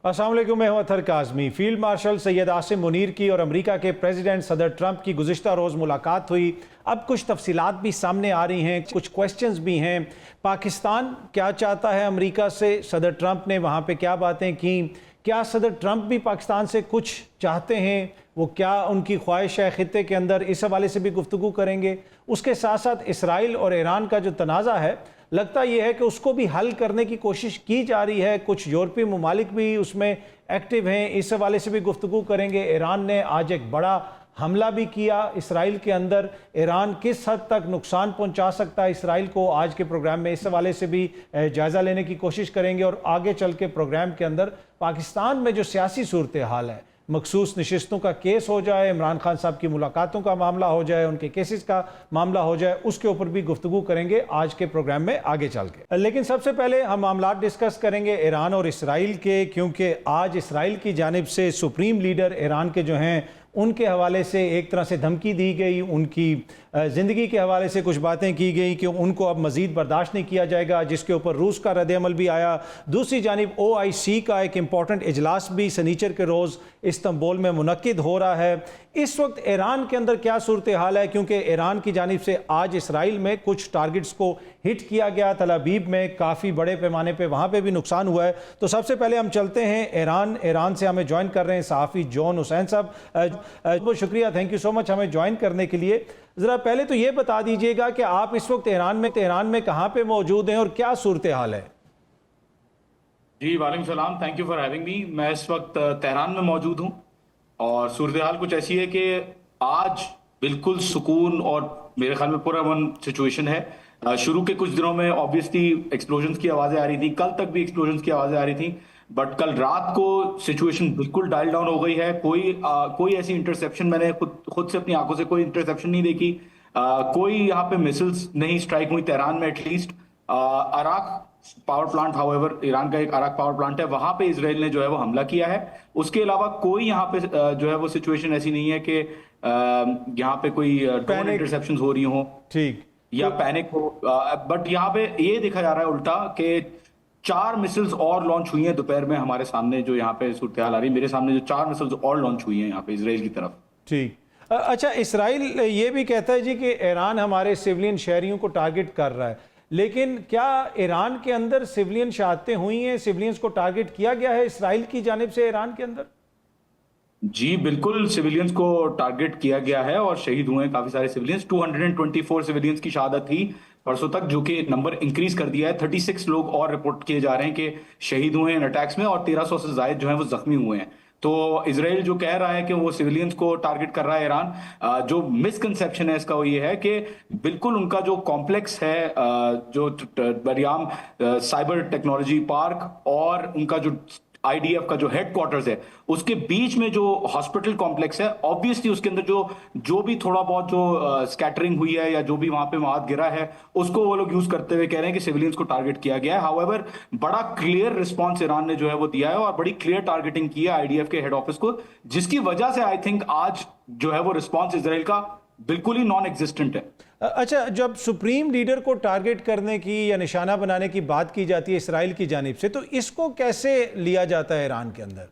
अस्सलाम वालेकुम, मैं हूं अतहर काज़मी। फील्ड मार्शल सैयद आसिम मुनीर की और अमेरिका के प्रेसिडेंट सदर ट्रंप की गुज़िश्ता रोज़ मुलाकात हुई। अब कुछ तफसीलात भी सामने आ रही हैं, कुछ क्वेश्चंस भी हैं। पाकिस्तान क्या चाहता है अमेरिका से, सदर ट्रंप ने वहाँ पे क्या बातें की, क्या सदर ट्रंप भी पाकिस्तान से कुछ चाहते हैं, वो क्या उनकी ख्वाहिश है खित्ते के अंदर, इस हवाले से भी गुफ्तगू करेंगे। उसके साथ साथ इसराइल और ईरान का जो तनाज़ा है, लगता यह है कि उसको भी हल करने की कोशिश की जा रही है। कुछ यूरोपीय ममालिक भी उसमें एक्टिव हैं, इस हवाले से भी गुफ्तगू करेंगे। ईरान ने आज एक बड़ा हमला भी किया इसराइल के अंदर। ईरान किस हद तक नुकसान पहुंचा सकता है इसराइल को, आज के प्रोग्राम में इस हवाले से भी जायज़ा लेने की कोशिश करेंगे। और आगे चल के प्रोग्राम के अंदर पाकिस्तान में जो सियासी सूरत हाल है, मखसूस नशिस्तों का केस हो जाए, इमरान खान साहब की मुलाकातों का मामला हो जाए, उनके केसेस का मामला हो जाए, उसके ऊपर भी गुफ्तगू करेंगे आज के प्रोग्राम में आगे चल के। लेकिन सबसे पहले हम मामला डिस्कस करेंगे ईरान और इसराइल के, क्योंकि आज इसराइल की जानिब से सुप्रीम लीडर ईरान के जो हैं उनके हवाले से एक तरह से धमकी दी गई, उनकी ज़िंदगी के हवाले से कुछ बातें की गई कि उनको अब मज़ीद बर्दाश्त नहीं किया जाएगा, जिसके ऊपर रूस का रद्द-ए-अमल भी आया। दूसरी जानिब OIC का एक इम्पॉर्टेंट इजलास भी शनिचर के रोज़ इस्तांबुल में मुनक्किद हो रहा है। इस वक्त ईरान के अंदर क्या सूरत हाल है, क्योंकि ईरान की जानिब से आज इसराइल में कुछ टारगेट्स को हिट किया गया, तल अबीब में काफ़ी बड़े पैमाने पे वहाँ पे भी नुकसान हुआ है। तो सबसे पहले हम चलते हैं ईरान से हमें ज्वाइन कर रहे हैं सहाफ़ी जॉन हुसैन साहब। बहुत शुक्रिया, थैंक यू सो मच हमें ज्वाइन करने के लिए। ज़रा पहले तो ये बता दीजिएगा कि आप इस वक्त ईरान में कहाँ पे मौजूद हैं और क्या सूरत हाल है। जी वालेकुम सलाम, thank you for having me. मैं इस वक्त तेहरान में मौजूद हूँ और सूरत हाल कुछ ऐसी है कि आज बिल्कुल सुकून और मेरे ख्याल में पूरा अमन सिचुएशन है। शुरू के कुछ दिनों में ऑब्वियसली एक्सप्लोजन्स की आवाज़ें आ रही थी, कल तक भी एक्सप्लोजन्स की आवाज़ें आ रही थी, बट कल रात को सिचुएशन बिल्कुल डायल डाउन हो गई है। कोई ऐसी इंटरसेप्शन मैंने खुद से अपनी आंखों से कोई इंटरसेप्शन नहीं देखी। कोई यहाँ पे मिसाइल्स नहीं स्ट्राइक हुई तेहरान में at least. अराक power plant, however Iran का एक अराक पावर प्लांट है, वहां पे इजराइल ने जो है वो हमला किया है। उसके अलावा कोई यहाँ पे जो है वो सिचुएशन ऐसी नहीं है कि यहाँ पे कोई ड्रोन इंटरसेप्शंस हो रही हो, ठीक, या पैनिक हो। बट यहाँ पे ये देखा जा रहा है उल्टा कि 4 मिसाइल्स और लॉन्च हुई हैं दोपहर में हमारे सामने। जो यहाँ पे सूरत हाल आ रही है, मेरे सामने जो 4 मिसाइल्स और लॉन्च हुई हैं यहाँ पे इजराइल की तरफ। ठीक, अच्छा, इसराइल ये भी कहता है जी कि ईरान हमारे सिविलियन शहरियों को टारगेट कर रहा है, लेकिन क्या ईरान के अंदर सिविलियन शहादतें हुई हैं, सिविलियंस को टारगेट किया गया है इसराइल की जानिब से ईरान के अंदर? जी बिल्कुल, सिविलियंस को टारगेट किया गया है और शहीद हुए हैं काफी सारे सिविलियंस। 224 सिविलियंस की शहादत थी परसों तक, जो कि नंबर इंक्रीज कर दिया है। 36 लोग और रिपोर्ट किए जा रहे हैं कि शहीद हुए हैं इन अटैक्स में और 1300 से ज्यादा जो है वो जख्मी हुए हैं। तो इजराइल जो कह रहा है कि वो सिविलियंस को टारगेट कर रहा है ईरान, जो मिसकंसेप्शन है इसका वो ये है कि बिल्कुल उनका जो कॉम्प्लेक्स है, जो बरियाम साइबर टेक्नोलॉजी पार्क और उनका जो IDF का जो हेडक्वार्टर्स है, उसके बीच में जो हॉस्पिटल कॉम्प्लेक्स है, ऑब्वियसली उसके अंदर जो भी थोड़ा बहुत जो स्कैटरिंग हुई है या जो भी वहां पे मवाद गिरा है, उसको वो लोग यूज करते हुए कह रहे हैं कि सिविलियंस को टारगेट किया गया है। हाउएवर बड़ा क्लियर रिस्पॉन्स ईरान ने जो है वो दिया है और बड़ी क्लियर टारगेटिंग की है IDF के हेड ऑफिस को, जिसकी वजह से आई थिंक आज जो है वो रिस्पॉन्स इजराइल का बिल्कुल ही नॉन एग्जिस्टेंट है। अच्छा, जब सुप्रीम लीडर को टारगेट करने की या निशाना बनाने की बात की जाती है इसराइल की जानिब से, तो इसको कैसे लिया जाता है ईरान के अंदर?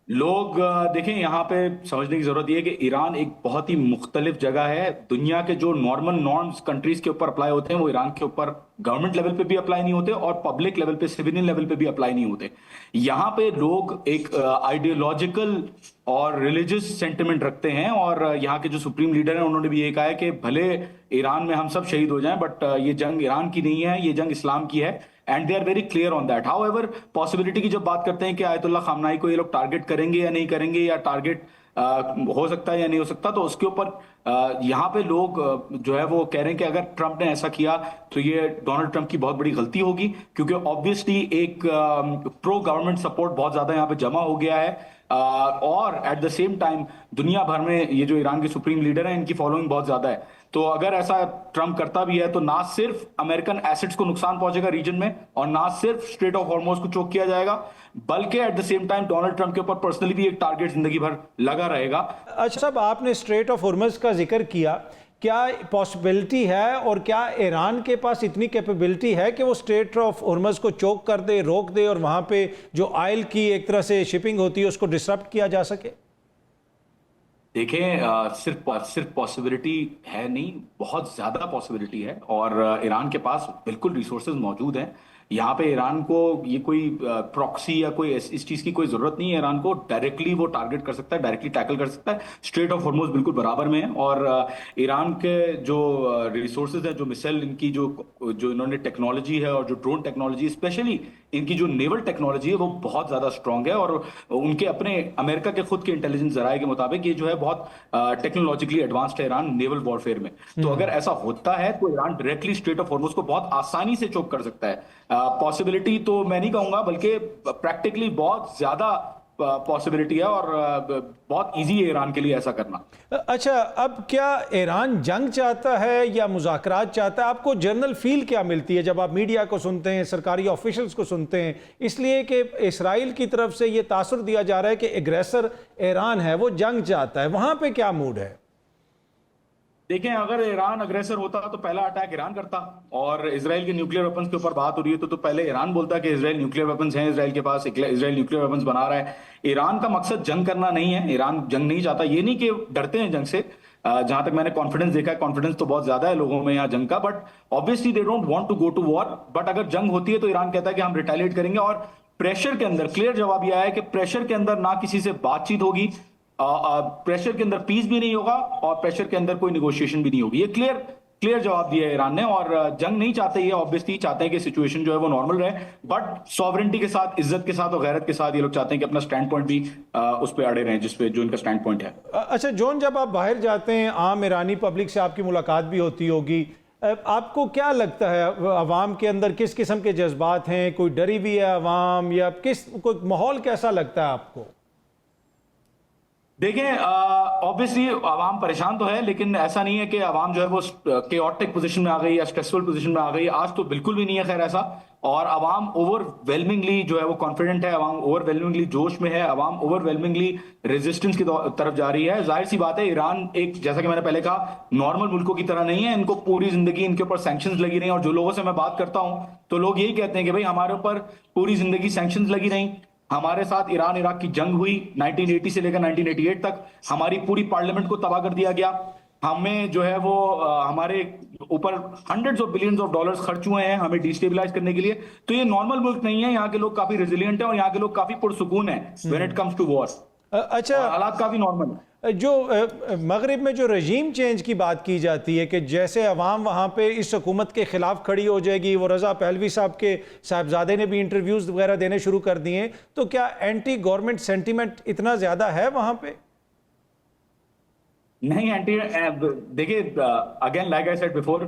लोग देखें, यहाँ पे समझने की जरूरत यह है कि ईरान एक बहुत ही मुख्तलिफ जगह है। दुनिया के जो नॉर्मल नॉर्म्स कंट्रीज के ऊपर अप्लाई होते हैं वो ईरान के ऊपर गवर्नमेंट लेवल पे भी अप्लाई नहीं होते और पब्लिक लेवल पे, सिविलियन लेवल पे भी अप्लाई नहीं होते। यहाँ पे लोग एक आइडियोलॉजिकल और रिलीजियस सेंटिमेंट रखते हैं और यहाँ के जो सुप्रीम लीडर हैं उन्होंने भी ये कहा है कि भले ईरान में हम सब शहीद हो जाएं, बट ये जंग ईरान की नहीं है, ये जंग इस्लाम की है, and they are very clear on that. However possibility की जब बात करते हैं कि आयतुल्लाह खामनाई को ये लोग टारगेट करेंगे या नहीं करेंगे, या टारगेट हो सकता है या नहीं हो सकता, तो उसके ऊपर यहाँ पे लोग जो है वो कह रहे हैं कि अगर ट्रंप ने ऐसा किया तो ये डोनाल्ड ट्रंप की बहुत बड़ी गलती होगी, क्योंकि ऑब्वियसली एक प्रो गवर्नमेंट सपोर्ट बहुत ज्यादा यहाँ पे जमा हो गया है और एट द सेम टाइम दुनिया भर में ये जो ईरान के सुप्रीम लीडर हैं इनकी फॉलोइंग बहुत ज्यादा है। तो अगर ऐसा ट्रंप करता भी है तो ना सिर्फ अमेरिकन एसेट्स को नुकसान पहुंचेगा रीजन में और ना सिर्फ स्ट्रेट ऑफ हॉर्मोज को चोक किया जाएगा, बल्कि at the same time Donald Trump के ऊपर पर्सनली भी एक टारगेट जिंदगी भर लगा रहेगा। अच्छा साहब, आपने स्ट्रेट ऑफ हॉर्मज का जिक्र किया, क्या पॉसिबिलिटी है और क्या ईरान के पास इतनी कैपेबिलिटी है कि वो स्ट्रेट ऑफ हॉर्मज़ को चोक कर दे, रोक दे और वहाँ पे जो ऑयल की एक तरह से शिपिंग होती है उसको डिसरप्ट किया जा सके? देखें, सिर्फ पॉसिबिलिटी है नहीं, बहुत ज्यादा पॉसिबिलिटी है। और ईरान के पास बिल्कुल रिसोर्सेज मौजूद हैं। यहाँ पे ईरान को ये कोई प्रॉक्सी या कोई इस चीज की कोई जरूरत नहीं है। ईरान को डायरेक्टली वो टारगेट कर सकता है, डायरेक्टली टैकल कर सकता है। स्ट्रेट ऑफ हॉर्मुज बिल्कुल बराबर में है। और ईरान के जो रिसोर्सेज है, जो मिसाइल इनकी जो जो इन्होंने टेक्नोलॉजी है और जो ड्रोन टेक्नोलॉजी, स्पेशली इनकी जो नेवल टेक्नोलॉजी है, वो बहुत ज्यादा स्ट्रांग है। और उनके अपने अमेरिका के खुद के इंटेलिजेंस जराये के मुताबिक ये जो है बहुत टेक्नोलॉजिकली एडवांस्ड है ईरान नेवल वॉरफेयर में। तो अगर ऐसा होता है तो Iran directly straight of Hormuz को बहुत आसानी से चोक कर सकता है। पॉसिबिलिटी तो मैं नहीं कहूंगा, बल्कि प्रैक्टिकली बहुत ज्यादा पॉसिबिलिटी है। और बहुत इजी है ईरान के लिए ऐसा करना। अच्छा, अब क्या ईरान जंग चाहता है या मुज़ाकरात चाहता है? आपको जनरल फील क्या मिलती है जब आप मीडिया को सुनते हैं, सरकारी ऑफिशियल्स को सुनते हैं? इसलिए कि इसराइल की तरफ से ये तासुर दिया जा रहा है कि एग्रेसर ईरान है, वो जंग चाहता है। वहां पे क्या मूड है? देखें, अगर ईरान अग्रेसर होता तो पहला अटैक ईरान करता। और इसराइल के न्यूक्लियर वेपन्स के ऊपर बात हो रही है तो पहले ईरान बोलता कि इसराइल न्यूक्लियर वेपन्स हैं इसराइल के पास, इसराइल न्यूक्लियर वेपन्स बना रहा है। ईरान का मकसद जंग करना नहीं है, ईरान जंग नहीं चाहता। ये नहीं कि डरते हैं जंग से। जहां तक मैंने कॉन्फिडेंस देखा है, कॉन्फिडेंस तो बहुत ज्यादा है लोगों में यहाँ जंग का। But obviously they don't want to go to war. But अगर जंग होती है तो ईरान कहता है कि हम रिटेलिएट करेंगे। और प्रेशर के अंदर क्लियर जवाब यह है कि प्रेशर के अंदर ना किसी से बातचीत होगी, प्रेशर के अंदर पीस भी नहीं होगा, और प्रेशर के अंदर कोई निगोशिएशन भी नहीं होगी। ये क्लियर जवाब दिया है ईरान ने। और जंग नहीं चाहते, ये ऑब्वियसली चाहते हैं कि सिचुएशन जो है वो नॉर्मल रहे, बट सॉवरेंटी के साथ, इज्जत के साथ और गैरत के साथ ये लोग चाहते हैं कि अपना स्टैंड पॉइंट भी उस पर अड़े रहें, जिसपे जो इनका स्टैंड पॉइंट है। अच्छा जॉन, जब आप बाहर जाते हैं, आम ईरानी पब्लिक से आपकी मुलाकात भी होती होगी, आपको क्या लगता है अवाम के अंदर किस किस्म के जज्बात हैं? कोई डरी हुई है अवाम, या कोई माहौल कैसा लगता है आपको? देखें, ऑब्वियसली आवाम परेशान तो है, लेकिन ऐसा नहीं है कि आवाम जो है वो केओटिक पोजीशन में आ गई या स्ट्रेसफुल पोजीशन में आ गई। आज तो बिल्कुल भी नहीं है खैर ऐसा। और आवाम ओवरवेलमिंगली जो है वो कॉन्फिडेंट है, आवाम ओवरवेलमिंगली जोश में है, आवाम ओवरवेलमिंगली रेजिस्टेंस की तरफ जा रही है। जाहिर सी बात है, ईरान एक, जैसा कि मैंने पहले कहा, नॉर्मल मुल्कों की तरह नहीं है। इनको पूरी जिंदगी इनके ऊपर सैंक्शंस लगी रही। और जो लोगों से मैं बात करता हूं तो लोग यही कहते हैं कि भाई हमारे ऊपर पूरी जिंदगी सैंक्शंस लगी रही, हमारे साथ ईरान इराक की जंग हुई 1980 से लेकर 1988 तक, हमारी पूरी पार्लियामेंट को तबाह कर दिया गया, हमें जो है वो हमारे ऊपर hundreds of billions of dollars खर्च हुए हैं हमें डिस्टेबलाइज करने के लिए। तो ये नॉर्मल मुल्क नहीं है। यहाँ के लोग काफी रेजिलियंट हैं और यहाँ के लोग काफी पुरसुकून है when it comes to war. अच्छा, हालात काफी नॉर्मल है। जो मगरिब में जो रजीम चेंज की बात की जाती है कि जैसे अवाम वहाँ पे इस हुकूमत के खिलाफ खड़ी हो जाएगी, वो रजा पहलवी साहब के साहबजादे ने भी इंटरव्यूज वगैरह देने शुरू कर दिए, तो क्या एंटी गवर्नमेंट सेंटीमेंट इतना ज्यादा है वहाँ पे? नहीं, देखिए, again like I said before,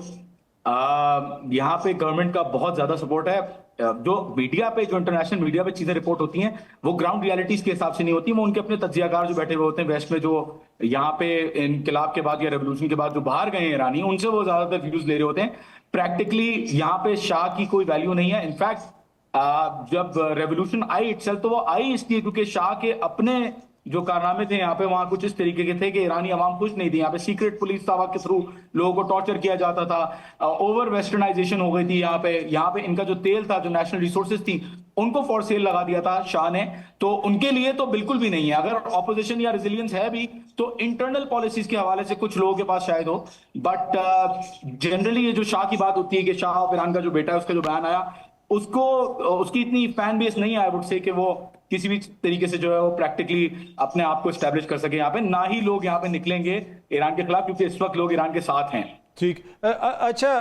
यहाँ पे गवर्नमेंट का बहुत ज्यादा सपोर्ट है। जो मीडिया पे, जो इंटरनेशनल मीडिया पे चीजें रिपोर्ट होती हैं, वो ग्राउंड रियलिटीज के हिसाब से नहीं होती। वो उनके अपने तज्जियाकार जो बैठे हुए होते हैं वेस्ट में, जो यहाँ पे इनकलाब के बाद या रेवोल्यूशन के बाद जो बाहर गए हैं ईरानी, उनसे वो ज्यादातर व्यूज ले रहे होते हैं। प्रैक्टिकली यहाँ पे शाह की कोई वैल्यू नहीं है। इनफैक्ट जब रेवोल्यूशन आई इटसेल्फ, तो वो आई इसलिए क्योंकि शाह के अपने जो कारनामे थे यहाँ पे, वहां कुछ इस तरीके के थे कि ईरानी अवाम खुश नहीं थी। यहाँ पे सीक्रेट पुलिस तवा के थ्रू लोगों को टॉर्चर किया जाता था, ओवर वेस्टर्नाइजेशन हो गई थी यहाँ पे इनका जो तेल था, जो नेशनल रिसोर्सेज थी, उनको फॉर सेल लगा दिया था शाह ने। तो उनके लिए तो बिल्कुल भी नहीं है। अगर ऑपोजिशन या रेजिलियंस है भी तो इंटरनल पॉलिसीज के हवाले से कुछ लोगों के पास शायद हो। बट जनरली ये जो शाह की बात होती है कि शाह ऑफ ईरान का जो बेटा है, उसका जो बयान आया, उसकी इतनी फैन बेस नहीं आई वुड से कि वो किसी भी तरीके से जो है वो प्रैक्टिकली अपने आप को एस्टैब्लिश कर सके यहाँ पे। ना ही लोग यहाँ पे निकलेंगे ईरान के खिलाफ, क्योंकि इस वक्त लोग ईरान के साथ हैं। ठीक। अच्छा,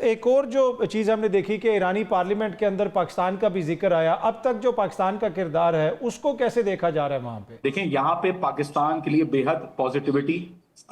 एक और जो चीज़ हमने देखी कि ईरानी पार्लियामेंट के अंदर पाकिस्तान का भी जिक्र आया। अब तक जो पाकिस्तान का किरदार है उसको कैसे देखा जा रहा है वहां पे? देखें, यहाँ पे पाकिस्तान के लिए बेहद पॉजिटिविटी,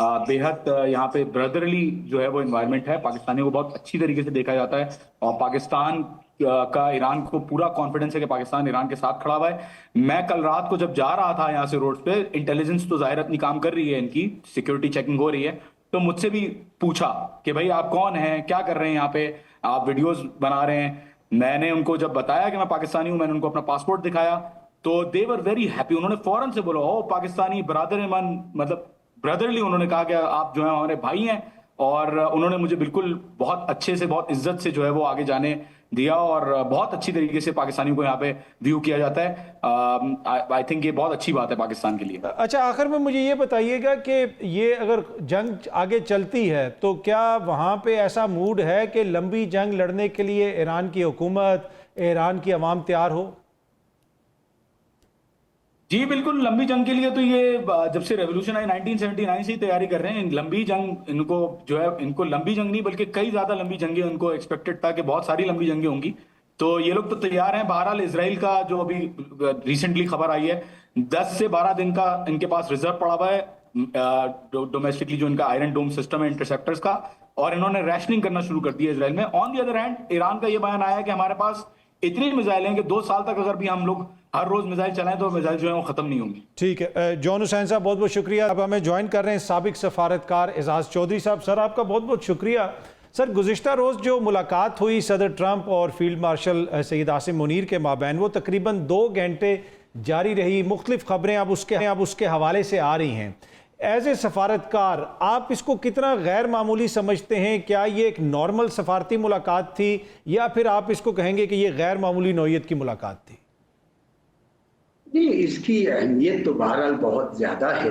बेहद यहाँ पे ब्रदरली जो है वो एनवायरनमेंट है। पाकिस्तानियों को बहुत अच्छी तरीके से देखा जाता है और पाकिस्तान का ईरान को पूरा कॉन्फिडेंस है कि पाकिस्तान ईरान के साथ खड़ा हुआ है। मैं कल रात को जब जा रहा था यहाँ से रोड पे, इंटेलिजेंस तो जाहिर अपनी काम कर रही है, इनकी सिक्योरिटी चेकिंग हो रही है, तो मुझसे भी पूछा कि भाई आप कौन हैं, क्या कर रहे हैं यहाँ पे, आप वीडियोस बना रहे हैं। मैंने उनको जब बताया कि मैं पाकिस्तानी हूं, मैंने उनको अपना पासपोर्ट दिखाया, तो दे वर वेरी हैप्पी। उन्होंने फौरन से बोला, ओ पाकिस्तानी ब्रदर मन, मतलब ब्रदरली उन्होंने कहा कि आप जो है हमारे भाई हैं और उन्होंने मुझे बिल्कुल बहुत अच्छे से, बहुत इज्जत से जो है वो आगे जाने दिया, और बहुत अच्छी तरीके से पाकिस्तानियों को यहाँ पे व्यू किया जाता है। आई थिंक ये बहुत अच्छी बात है पाकिस्तान के लिए। अच्छा, आखिर में मुझे ये बताइएगा कि ये अगर जंग आगे चलती है तो क्या वहाँ पे ऐसा मूड है कि लंबी जंग लड़ने के लिए ईरान की हुकूमत, ईरान की अवाम तैयार हो? जी बिल्कुल, लंबी जंग के लिए तो ये जब से रेवोल्यूशन आई 1979 से ही तैयारी कर रहे हैं। लंबी जंग इनको जो है, इनको लंबी जंग नहीं बल्कि कई ज्यादा लंबी जंगें उनको एक्सपेक्टेड था कि बहुत सारी लंबी जंगें होंगी, तो ये लोग तो तैयार हैं। बहरहाल इसराइल का जो अभी रिसेंटली खबर आई है, 10 से 12 दिन का इनके पास रिजर्व पड़ा हुआ है डोमेस्टिकली, जो इनका आयरन डोम सिस्टम है इंटरसेप्टर्स का, और इन्होंने रैशनिंग करना शुरू कर दिया इसराइल में। On the other hand Iran का ये बयान आया है कि हमारे पास इतनी मिसाइल हैं कि 2 साल तक अगर भी हम लोग हर रोज मिसाइल चलाएं तो मिसाइल जो है वो खत्म नहीं होंगी। ठीक है, जॉन हुसैन साहब बहुत बहुत शुक्रिया। अब हमें ज्वाइन कर रहे हैं साबिक सफारतकार एजाज चौधरी साहब। सर, आपका बहुत बहुत शुक्रिया। सर, गुज़िश्ता रोज़ जो मुलाकात हुई सदर ट्रंप और फील्ड मार्शल सैयद आसिम मुनीर के माबैन, वो तकरीबन 2 घंटे जारी रही। मुख्तलिफ खबरें अब उसके हवाले से आ रही हैं। एज ए सफारतकार आप इसको कितना गैर मामूली समझते हैं? क्या ये एक नॉर्मल सफारती मुलाकात थी, या फिर आप इसको कहेंगे कि ये गैर मामूली नौयत की मुलाकात थी? नहीं, इसकी अहमियत तो बहरहाल बहुत ज़्यादा है।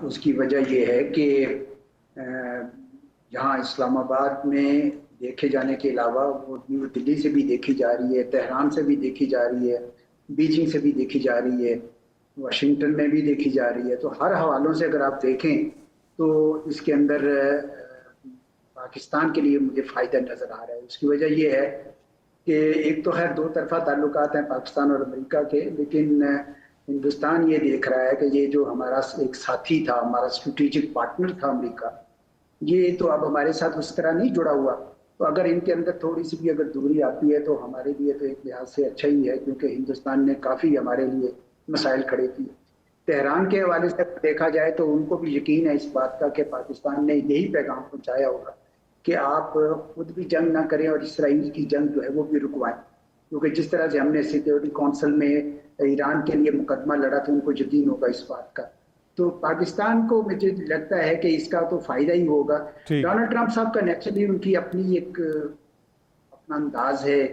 उसकी वजह यह है कि यहाँ इस्लामाबाद में देखे जाने के अलावा वो न्यू दिल्ली से भी देखी जा रही है, तेहरान से भी देखी जा रही है, बीजिंग से भी देखी जा रही है, वाशिंगटन में भी देखी जा रही है। तो हर हवालों से अगर आप देखें तो इसके अंदर पाकिस्तान के लिए मुझे फ़ायदा नज़र आ रहा है। उसकी वजह यह है कि एक तो खैर 2 तरफा ताल्लुकात हैं पाकिस्तान और अमेरिका के, लेकिन हिंदुस्तान ये देख रहा है कि ये जो हमारा एक साथी था, हमारा स्ट्रेटेजिक पार्टनर था अमेरिका, ये तो अब हमारे साथ उस तरह नहीं जुड़ा हुआ। तो अगर इनके अंदर थोड़ी सी भी अगर दूरी आती है तो हमारे लिए तो एक लिहाज से अच्छा ही है, क्योंकि हिंदुस्तान ने काफ़ी हमारे लिए मसाइल खड़े किए। तेहरान के हवाले से देखा जाए तो उनको भी यकीन है इस बात का कि पाकिस्तान ने यही पैगाम पहुंचाया होगा कि आप खुद भी जंग ना करें और इसराइल की जंग जो है वो भी रुकवाएं, क्योंकि जिस तरह से हमने सिक्योरिटी काउंसिल में ईरान के लिए मुकदमा लड़ा था, उनको यकीन होगा इस बात का। तो पाकिस्तान को मुझे लगता है कि इसका तो फायदा ही होगा। डोनाल्ड ट्रंप साहब का नेचुरली उनकी अपनी एक अपना अंदाज है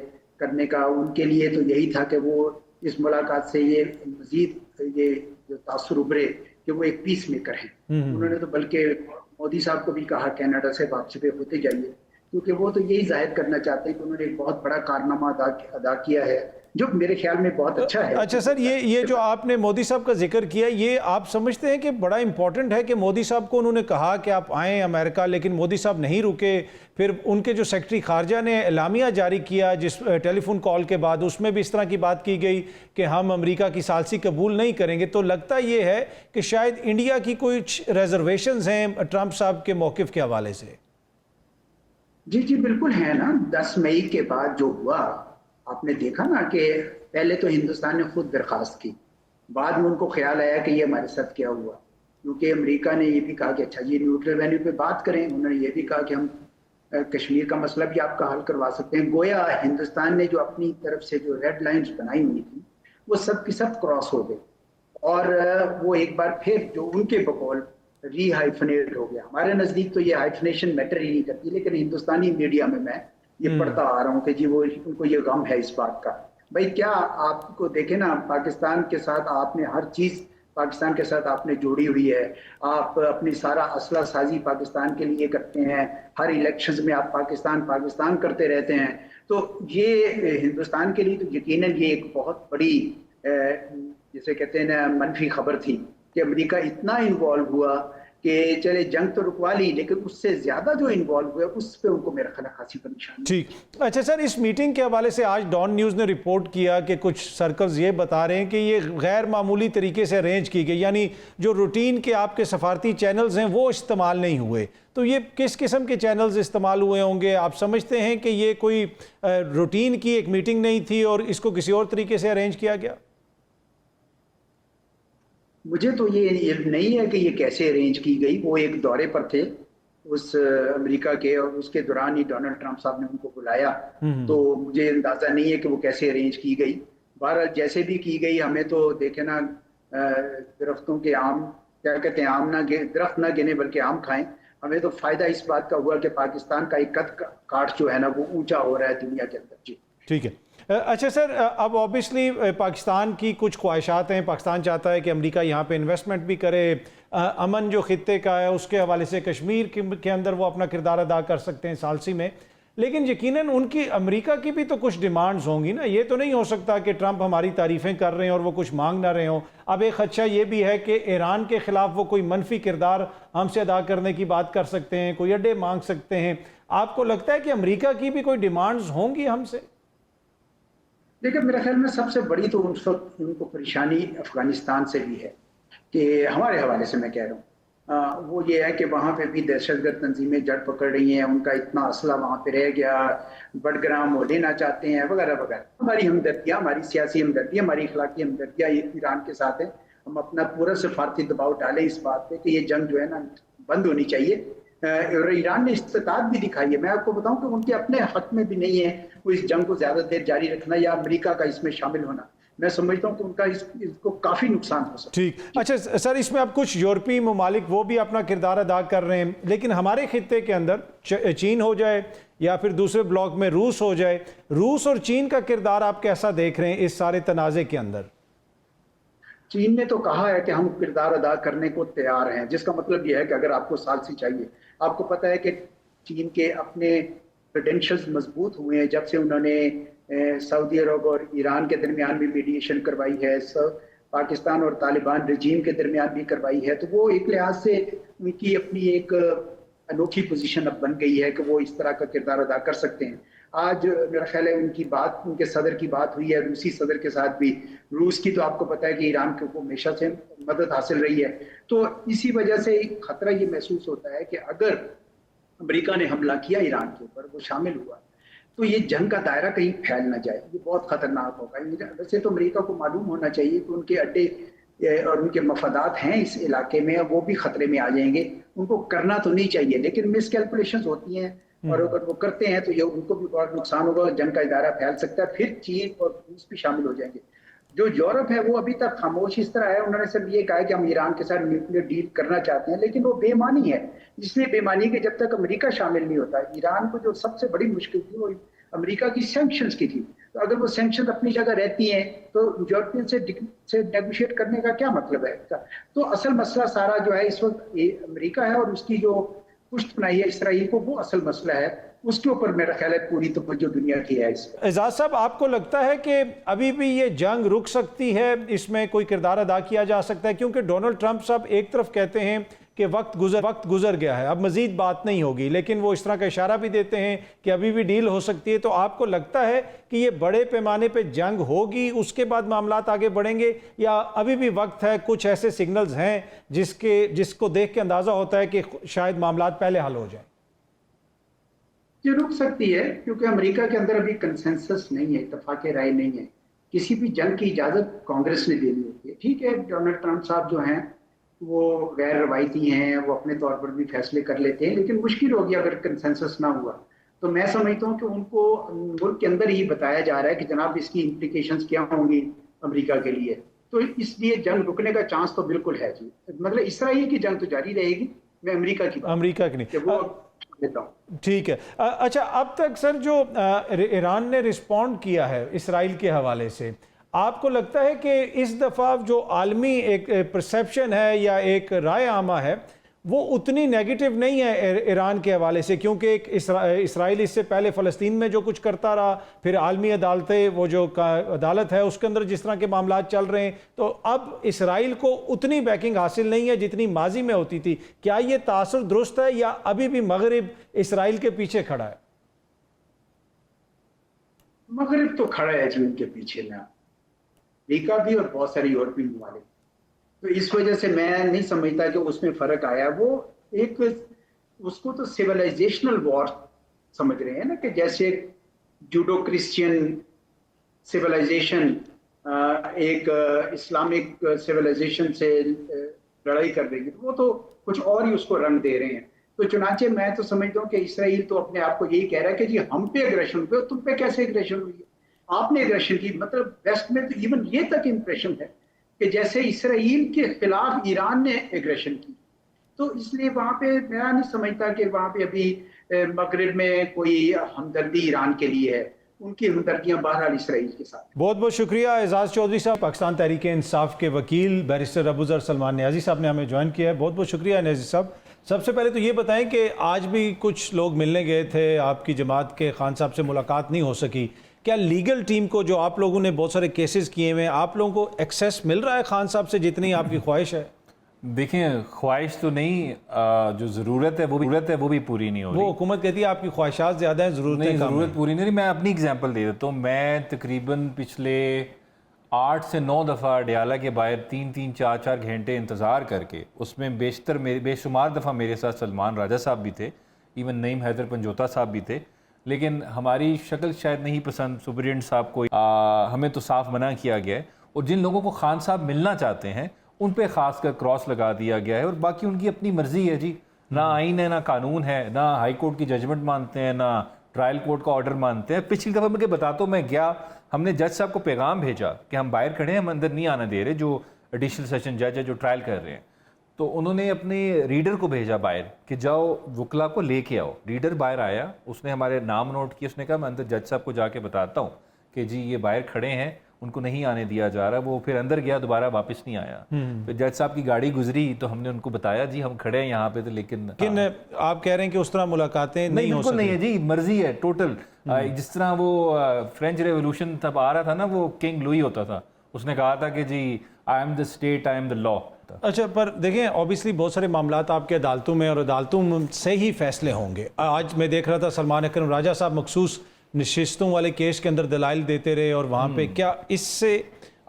करने का, उनके लिए तो यही था कि वो इस मुलाकात से ये मजीद ये जो तासुर उभरे कि वो एक पीस मेकर हैं। उन्होंने तो बल्कि मोदी साहब को भी कहा कनाडा से वापसी पे होते जाइए, क्योंकि वो तो यही जाहिर करना चाहते हैं कि उन्होंने एक बहुत बड़ा कारनामा अदा किया है, जो मेरे ख्याल में बहुत अच्छा है। अच्छा सर, ये जो आपने मोदी साहब का जिक्र किया, ये आप समझते हैं कि बड़ा इंपॉर्टेंट है कि मोदी साहब को उन्होंने कहा कि आप आएँ अमेरिका, लेकिन मोदी साहब नहीं रुके। फिर उनके जो सेक्रेटरी खारजा ने एलामिया जारी किया जिस टेलीफोन कॉल के बाद, उसमें भी इस तरह की बात की गई कि हम अमेरिका की सालसी कबूल नहीं करेंगे। तो लगता ये है कि शायद इंडिया की कुछ रिजर्वेशंस हैं ट्रंप साहब के मौक़िफ़ के हवाले से। जी बिल्कुल है ना। 10 मई के बाद जो हुआ आपने देखा ना कि पहले तो हिंदुस्तान ने खुद दरखास्त की, बाद में उनको ख्याल आया कि ये हमारे साथ क्या हुआ, क्योंकि अमेरिका ने ये भी कहा कि अच्छा ये न्यूट्रल वेन्यू पे बात करें। उन्होंने ये भी कहा कि हम कश्मीर का मसला भी आपका हल करवा सकते हैं। गोया हिंदुस्तान ने जो अपनी तरफ से जो रेड लाइंस बनाई हुई थी वो सब की सब क्रॉस हो गई, और वो एक बार फिर जो उनके बकौल रीहाइफनेट हो गया। हमारे नज़दीक तो ये हाइफनेशन मैटर ही नहीं करती, लेकिन हिंदुस्तानी मीडिया में मैं ये पढ़ता आ रहा हूँ कि जी वो उनको ये गम है इस बात का। भाई क्या आपको देखे ना, पाकिस्तान के साथ आपने हर चीज़ पाकिस्तान के साथ आपने जोड़ी हुई है, आप अपनी सारा असला साजी पाकिस्तान के लिए करते हैं, हर इलेक्शंस में आप पाकिस्तान करते रहते हैं। तो ये हिंदुस्तान के लिए तो यकीनन ये एक बहुत बड़ी जिसे कहते हैं ना मनफी खबर थी कि अमेरिका इतना इन्वॉल्व हुआ कि चले जंग तो रुकवा ली, लेकिन उससे ज्यादा जो इन्वॉल्व हुआ उस पर उनको मेरा ख्याल खासी परेशानी। ठीक, अच्छा सर, इस मीटिंग के हवाले से आज डॉन न्यूज़ ने रिपोर्ट किया कि कुछ सर्कल्स ये बता रहे हैं कि ये गैर मामूली तरीके से अरेंज की गई, यानी जो रूटीन के आपके सफारती चैनल्स हैं वो इस्तेमाल नहीं हुए। तो ये किस किस्म के चैनल्स इस्तेमाल हुए होंगे? आप समझते हैं कि ये कोई रूटीन की एक मीटिंग नहीं थी और इसको किसी और तरीके से अरेंज किया गया? मुझे तो ये नहीं है कि ये कैसे अरेंज की गई। वो एक दौरे पर थे उस अमेरिका के, और उसके दौरान ही डोनाल्ड ट्रंप साहब ने उनको बुलाया, तो मुझे अंदाजा नहीं है कि वो कैसे अरेंज की गई। बहरहाल जैसे भी की गई, हमें तो देखे ना दरख्तों के आम क्या कहते हैं, आम ना दरख्त ना गिने बल्कि आम खाएं, हमें तो फायदा इस बात का हुआ कि पाकिस्तान का एक कद काठ जो है ना वो ऊंचा हो रहा है दुनिया के अंदर। जी ठीक है। अच्छा सर, अब ऑब्वियसली पाकिस्तान की कुछ ख्वाहिशात हैं। पाकिस्तान चाहता है कि अमेरिका यहाँ पे इन्वेस्टमेंट भी करे, अमन जो खित्ते का है उसके हवाले से कश्मीर के अंदर वो अपना किरदार अदा कर सकते हैं सालसी में। लेकिन यकीनन उनकी अमेरिका की भी तो कुछ डिमांड्स होंगी ना। ये तो नहीं हो सकता कि ट्रंप हमारी तारीफ़ें कर रहे हैं और वो कुछ मांग ना रहे हों। अब एक खदशा ये भी है कि ईरान के ख़िलाफ़ वो कोई मनफी किरदार हमसे अदा करने की बात कर सकते हैं, कोई अड्डे मांग सकते हैं। आपको लगता है कि अमेरिका की भी कोई डिमांड्स होंगी हमसे? देखिए, मेरे ख्याल में सबसे बड़ी तो उनको परेशानी अफगानिस्तान से भी है, कि हमारे हवाले से मैं कह रहा हूँ, वो ये है कि वहाँ पे भी दहशतगर्द तंजीमें जड़ पकड़ रही हैं, उनका इतना असला वहाँ पे रह गया, बडग्राम वो लेना चाहते हैं वगैरह वगैरह। हमारी हमदर्दियाँ, हमारी सियासी हमदर्दियाँ, हमारी अखलाकी हमदर्दियाँ ईरान के साथ है। हम अपना पूरा सफारती दबाव डालें इस बात पे कि ये जंग जो है ना बंद होनी चाहिए। और ईरान ने इस्तात भी दिखाई है। मैं आपको बताऊं कि उनके अपने हक में भी नहीं है वो इस जंग को ज्यादा देर जारी रखना या अमेरिका का इसमें शामिल होना। मैं समझता हूं कि उनका इसको काफी नुकसान हो सकता है। ठीक। अच्छा सर, इसमें अब कुछ यूरोपीय ममालिक वो भी अपना किरदार अदा कर रहे हैं, लेकिन हमारे खित्ते के अंदर चीन हो जाए या फिर दूसरे ब्लॉक में रूस हो जाए, रूस और चीन का किरदार आप कैसा देख रहे हैं इस सारे तनाज़े के अंदर? चीन ने तो कहा है कि हम किरदार अदा करने को तैयार हैं, जिसका मतलब यह है कि अगर आपको सालसी चाहिए। आपको पता है कि चीन के अपने क्रेडेंशियल्स मजबूत हुए हैं जब से उन्होंने सऊदी अरब और ईरान के दरमियान भी मीडिएशन करवाई है, पाकिस्तान और तालिबान रजीम के दरमियान भी करवाई है। तो वो एक लिहाज से उनकी अपनी एक अनोखी पोजीशन अब बन गई है कि वो इस तरह का किरदार अदा कर सकते हैं। आज मेरा ख्याल है उनकी बात, उनके सदर की बात हुई है रूसी सदर के साथ भी। रूस की तो आपको पता है कि ईरान को हमेशा से मदद हासिल रही है। तो इसी वजह से खतरा ये महसूस होता है कि अगर अमेरिका ने हमला किया ईरान के ऊपर, वो शामिल हुआ, तो ये जंग का दायरा कहीं फैल ना जाए, ये बहुत खतरनाक होगा। वैसे तो अमेरिका को मालूम होना चाहिए कि उनके अड्डे और उनके मफादात हैं इस इलाके में, वो भी खतरे में आ जाएंगे। उनको करना तो नहीं चाहिए, लेकिन मिसकैलकुलेशंस होती हैं और अगर वो करते हैं तो ये उनको भी बहुत नुकसान होगा, जंग का दायरा फैल सकता है। फिर चीन और रूस भी शामिल हो जाएंगे। जो यूरोप है वो अभी तक खामोश इस तरह है। उन्होंने सिर्फ ये कहा कि हम ईरान के साथ न्यूक्लियर डील करना चाहते हैं, लेकिन वो बेईमानी है। इसलिए बेईमानी कि जब तक अमेरिका शामिल नहीं होता, ईरान को जो सबसे बड़ी मुश्किल थी वो अमेरिका की सैंक्शंस की थी। तो अगर वो सैंक्शन अपनी जगह रहती हैं तो यूरोपियन से नेगोशिएट करने का क्या मतलब है? तो असल मसला सारा जो है इस वक्त अमेरिका है और उसकी जो पुष्ट बनाई है इसराइल को, वो असल मसला है। उसके ऊपर मेरा ख्याल है पूरी तवज्जो दुनिया की है इस पर। एजाज साहब, आपको लगता है कि अभी भी ये जंग रुक सकती है, इसमें कोई किरदार अदा किया जा सकता है? क्योंकि डोनाल्ड ट्रंप साहब एक तरफ कहते हैं कि वक्त गुजर गया है, अब मजीद बात नहीं होगी, लेकिन वो इस तरह का इशारा भी देते हैं कि अभी भी डील हो सकती है। तो आपको लगता है कि ये बड़े पैमाने पे जंग होगी, उसके बाद मामलात आगे बढ़ेंगे, या अभी भी वक्त है, कुछ ऐसे सिग्नल्स हैं जिसको देख के अंदाजा होता है कि शायद मामलात पहले हल हो जाए? ये रुक सकती है क्योंकि अमेरिका के अंदर अभी कंसेंसस नहीं है, इत्तेफाक राय नहीं है। किसी भी जंग की इजाजत कांग्रेस ने देनी होती है। ठीक है, डोनाल्ड ट्रंप साहब जो हैं वो गैर रवायती हैं, वो अपने तौर पर भी फैसले कर लेते हैं, लेकिन मुश्किल होगी अगर कंसेंसस ना हुआ। तो मैं समझता हूँ कि उनको मुल्क के अंदर ही बताया जा रहा है कि जनाब इसकी इम्प्लीकेशंस क्या होंगी अमेरिका के लिए। तो इसलिए जंग रुकने का चांस तो बिल्कुल है जी। मतलब इसराइल की जंग तो जारी रहेगी, मैं अमेरिका की नहीं देता हूँ। ठीक है। अच्छा, अब तक सर जो ईरान ने रिस्पॉन्ड किया है इसराइल के हवाले से, आपको लगता है कि इस दफ़ा जो आलमी एक परसेप्शन है या एक राय आमा है वो उतनी नेगेटिव नहीं है ईरान के हवाले से? क्योंकि एक इसराइल इससे पहले फ़लस्तीन में जो कुछ करता रहा, फिर आलमी अदालतें, वो जो अदालत है उसके अंदर जिस तरह के मामलात चल रहे हैं, तो अब इसराइल को उतनी बैकिंग हासिल नहीं है जितनी माजी में होती थी। क्या ये तासुर दुरुस्त है या अभी भी मगरिब इसराइल के पीछे खड़ा है? मगरिब तो खड़ा है जी उनके पीछे में, अमेरिका भी और बहुत सारे यूरोपीय ममालिक। तो इस वजह से मैं नहीं समझता कि उसमें फर्क आया। वो एक उसको तो सिविलाइजेशनल वॉर समझ रहे हैं ना, कि जैसे जूडो क्रिश्चियन सिविलाइजेशन एक इस्लामिक सिविलाइजेशन से लड़ाई कर रही है, वो तो कुछ और ही उसको रंग दे रहे हैं। तो चुनाचे मैं तो समझता हूँ कि इसराइल तो अपने आप को यही कह रहा है कि जी हम पे एग्रेशन हुए, तुम पे कैसे एग्रेशन हुई है? आपने एग्रेशन की। मतलब वेस्ट में तो इवन ये तक इंप्रेशन है कि जैसे इसराइल के खिलाफ ईरान ने एग्रेशन की। तो इसलिए वहां पे मैं नहीं समझता कि वहां पे अभी मगरिब में कोई हमदर्दी ईरान के लिए है। उनकी हमदर्दियां बहरहाल इसराइल के साथ। बहुत बहुत शुक्रिया एजाज चौधरी साहब। पाकिस्तान तहरीक इंसाफ के वकील बैरिस्टर अबूजर सलमान नियाजी साहब ने हमें ज्वाइन किया है। बहुत बहुत शुक्रिया नियाजी साहब। सबसे पहले तो ये बताएं कि आज भी कुछ लोग मिलने गए थे, आपकी जमात के खान साहब से मुलाकात नहीं हो सकी। क्या लीगल टीम को, जो आप लोगों ने बहुत सारे केसेस किए हुए हैं, आप लोगों को एक्सेस मिल रहा है खान साहब से जितनी आपकी ख्वाहिश है? देखें, ख्वाहिश तो नहीं, जो ज़रूरत है वो भी पूरी नहीं हो रही। वो हुकूमत कहती है आपकी ख्वाहिशात ज़्यादा हैं, ज़रूरत पूरी नहीं रही। मैं अपनी एग्जांपल दे देता हूँ। मैं तकरीबन पिछले 8 से 9 दफ़ा अडयाला के बाहर 3-3, 4-4 घंटे इंतज़ार करके, उसमें बेशुमार दफ़ा मेरे साथ सलमान राजा साहब भी थे, इवन नईम हैदर पंजोता साहब भी थे, लेकिन हमारी शक्ल शायद नहीं पसंद सुपरिटेंडेंट साहब को, हमें तो साफ मना किया गया है। और जिन लोगों को खान साहब मिलना चाहते हैं उन पे खासकर क्रॉस लगा दिया गया है, और बाकी उनकी अपनी मर्जी है जी। ना आइन है, ना कानून है, ना हाई कोर्ट की जजमेंट मानते हैं, ना ट्रायल कोर्ट का ऑर्डर मानते हैं। पिछली दफ़ा मुझे बताता हूँ, मैं गया, हमने जज साहब को पैगाम भेजा कि हम बाहर खड़े हैं, हम अंदर नहीं आने दे रहे, जो एडिशनल सेशन जज है जो ट्रायल कर रहे हैं। तो उन्होंने अपने रीडर को भेजा बाहर कि जाओ वकला को लेके आओ। रीडर बाहर आया, उसने हमारे नाम नोट किए, उसने कहा मैं अंदर जज साहब को जाके बताता हूँ कि जी ये बाहर खड़े हैं, उनको नहीं आने दिया जा रहा। वो फिर अंदर गया, दोबारा वापस नहीं आया। फिर जज साहब की गाड़ी गुजरी तो हमने उनको बताया जी हम खड़े हैं यहाँ पे, तो लेकिन आप कह रहे हैं कि उस तरह मुलाकातें नहीं हो सकती? नहीं है जी, मर्जी है टोटल। जिस तरह वो फ्रेंच रेवोल्यूशन तब आ रहा था ना, वो किंग लुई होता था, उसने कहा था कि जी I am the state, I am the law. अच्छा, पर देखें ऑब्वियसली बहुत सारे मामलात आपके अदालतों में और अदालतों से ही फैसले होंगे। आज मैं देख रहा था सलमान अकरम राजा साहब मखसूस नशिस्तों वाले केस के अंदर दलाइल देते रहे, और वहाँ पे क्या इससे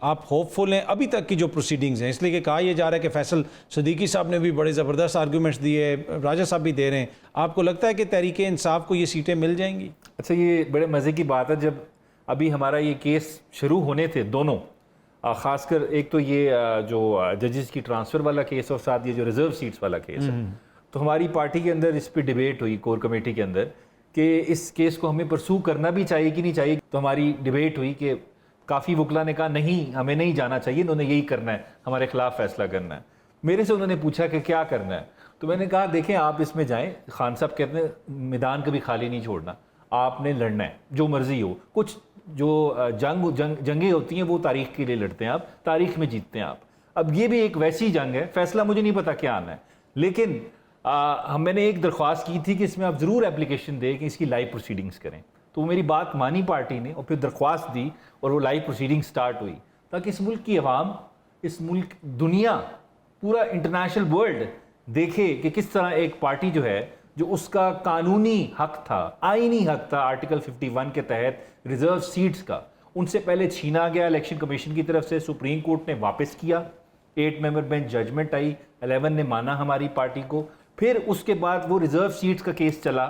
आप होपफुल हैं अभी तक की जो प्रोसीडिंग्स हैं? इसलिए कि कहा यह जा रहा है कि फैसल सदीकी साहब ने भी बड़े ज़बरदस्त आर्गूमेंट्स दिए, राजा साहब भी दे रहे हैं। आपको लगता है कि तहरीक इंसाफ को ये सीटें मिल जाएंगी? अच्छा, ये बड़े मज़े की बात है, जब अभी हमारा ये केस शुरू होने थे दोनों, ख़ासकर एक तो ये जो जजेस की ट्रांसफ़र वाला केस और साथ ये जो रिज़र्व सीट्स वाला केस है, तो हमारी पार्टी के अंदर इस पर डिबेट हुई कोर कमेटी के अंदर कि इस केस को हमें परसू करना भी चाहिए कि नहीं चाहिए। तो हमारी डिबेट हुई कि काफ़ी वकला ने कहा नहीं, हमें नहीं जाना चाहिए, इन्होंने यही करना है, हमारे खिलाफ फैसला करना है। मेरे से उन्होंने पूछा कि क्या करना है, तो मैंने कहा देखें आप इसमें जाएं, खान साहब कहते हैं मैदान कभी खाली नहीं छोड़ना, आपने लड़ना है जो मर्जी हो। कुछ जो जंगें होती हैं वो तारीख के लिए लड़ते हैं आप, तारीख में जीतते हैं आप। अब ये भी एक वैसी जंग है, फैसला मुझे नहीं पता क्या आना है, लेकिन मैंने एक दरख्वास्त की थी कि इसमें आप ज़रूर एप्लीकेशन दें कि इसकी लाइव प्रोसीडिंग्स करें। तो वो मेरी बात मानी पार्टी ने और फिर दरख्वास्त दी और वो लाइव प्रोसीडिंग स्टार्ट हुई, ताकि इस मुल्क की आवाम, इस मुल्क, दुनिया, पूरा इंटरनेशनल वर्ल्ड देखे कि किस तरह एक पार्टी जो है, जो उसका कानूनी हक था, आईनी हक था आर्टिकल 51 के तहत रिजर्व सीट्स का, उनसे पहले छीना गया इलेक्शन कमीशन की तरफ से, सुप्रीम कोर्ट ने वापस किया, 8 मेंबर बेंच जजमेंट आई, 11 ने माना हमारी पार्टी को। फिर उसके बाद वो रिजर्व सीट्स का केस चला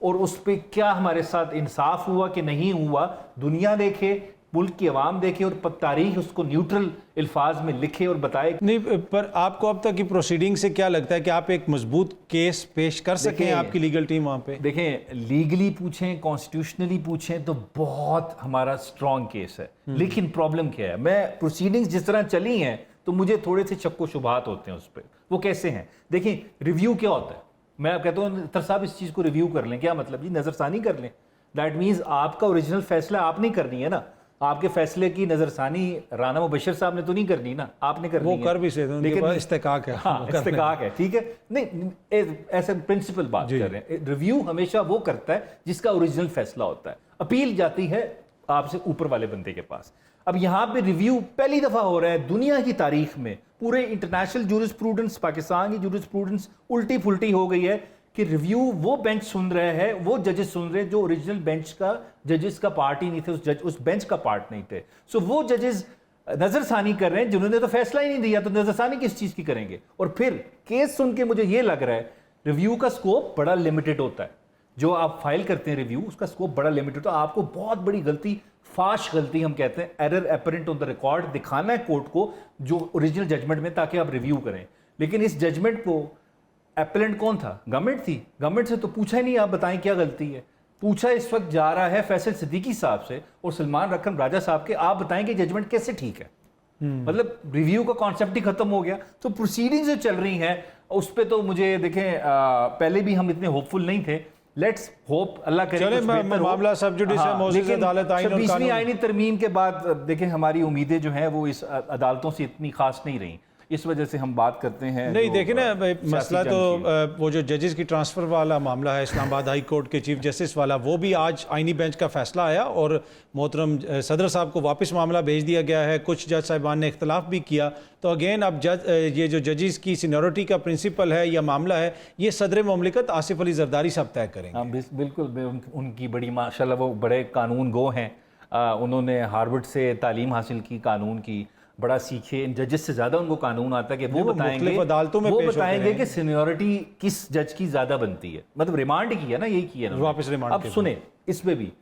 और उस पर क्या हमारे साथ इंसाफ हुआ कि नहीं हुआ, दुनिया देखे, मुल्क की आवाम देखे और तारीख उसको न्यूट्रल अल्फाज में लिखे और बताए। नहीं, पर आपको अब तक की प्रोसीडिंग से क्या लगता है कि आप एक मजबूत केस पेश कर सकें? आपकी लीगल टीम वहाँ पे? देखें, लीगली पूछें, कॉन्स्टिट्यूशनली पूछें तो बहुत हमारा स्ट्रॉन्ग केस है, लेकिन प्रॉब्लम क्या है, मैं प्रोसीडिंग्स जिस तरह चली हैं तो मुझे थोड़े से शक व शुबहात होते हैं उस पर। वो कैसे हैं? देखिए, रिव्यू क्या होता है, मैं कहता हूँ तर साहब इस चीज़ को रिव्यू कर लें। क्या मतलब जी? नज़रसानी कर लें। दैट मीन्स आपका ओरिजिनल फैसला आप नहीं करनी है ना, आपके फैसले की नज़रसानी राना मुबशर साहब ने तो नहीं करनी ना, आपने करनी है। वो कर भी सकते हैं, लेकिन इस्तेकाक है। हाँ, इस्तेकाक है, ठीक है। नहीं, ऐसे प्रिंसिपल बात कर रहे हैं। रिव्यू हमेशा वो करता है जिसका ओरिजिनल फैसला होता है, अपील जाती है आपसे ऊपर वाले बंदे के पास। अब यहाँ पे रिव्यू पहली दफा हो रहा है दुनिया की तारीख में, पूरे इंटरनेशनल जूरिस्प्रूडेंस, पाकिस्तान की जूरिस्प्रूडेंस उल्टी फुल्टी हो गई है कि रिव्यू वो बेंच सुन रहे हैं, वो जजेस सुन रहे हैं जो ओरिजिनल बेंच का जजेस का पार्ट ही नहीं थे, उस बेंच का पार्ट नहीं थे। सो वो जजेस नजरसानी कर रहे हैं जिन्होंने तो फैसला ही नहीं दिया, तो नजरसानी किस चीज की करेंगे? और फिर केस सुन के मुझे ये लग रहा है रिव्यू का स्कोप बड़ा लिमिटेड होता है, जो आप फाइल करते हैं रिव्यू, उसका स्कोप बड़ा लिमिटेड होता है। आपको बहुत बड़ी गलती, फाश गलती हम कहते हैं, error apparent on the record दिखाना है कोर्ट को जो ओरिजिनल जजमेंट में, ताकि आप रिव्यू करें। लेकिन इस जजमेंट को एपेलेंट कौन था? गवर्नमेंट थी। गवर्नमेंट से तो पूछा ही नहीं आप बताएं क्या गलती है। पूछा इस वक्त जा रहा है फैसल सिद्दीकी साहब से और सलमान अकरम राजा साहब के, आप बताएं कि जजमेंट कैसे ठीक है। मतलब रिव्यू का कॉन्सेप्ट ही खत्म हो गया। तो प्रोसीडिंग्स जो चल रही हैं उस पे तो मुझे देखें, पहले भी हम इतने होपफुल नहीं थे। लेट्स होप अल्लाह करे चले कुछ बेहतर हो। मामला सब जुडिस है, मौजूदा लेकिन अदालत आईन और 26वीं कानून। आईनी तरमीम के बाद देखें हमारी उम्मीदें जो हैं वो इस अदालतों से इतनी खास नहीं रही, इस वजह से हम बात करते हैं। नहीं जो, देखिए ना सियासी मसला जंग तो की। वो जो जजेस की ट्रांसफ़र वाला मामला है इस्लामाबाद हाई कोर्ट के चीफ जस्टिस वाला, वो भी आज आईनी बेंच का फैसला आया और मोहतरम सदर साहब को वापस मामला भेज दिया गया है। कुछ जज साहिबान ने इख्तलाफ भी किया। तो अगेन अब ये जो जजेस की सीनियरिटी का प्रिंसिपल है या मामला है, ये सदर मुमलिकत आसिफ अली जरदारी साहब तय करेंगे। हाँ बिल्कुल, उनकी बड़ी माशाल्लाह वो बड़े कानून गो हैं। उन्होंने हार्वर्ड से तालीम हासिल की कानून की, बड़ा सीखे। इन जजेस से ज़्यादा उनको कानून आता है कि वो बताएंगे, अदालतों में वो पेश होते बताएंगे हैं। कि सीनियरिटी किस जज की ज़्यादा बनती है। मतलब रिमांड की है ना, यही किया ना वापस रिमांड अब के सुने, इसमें भी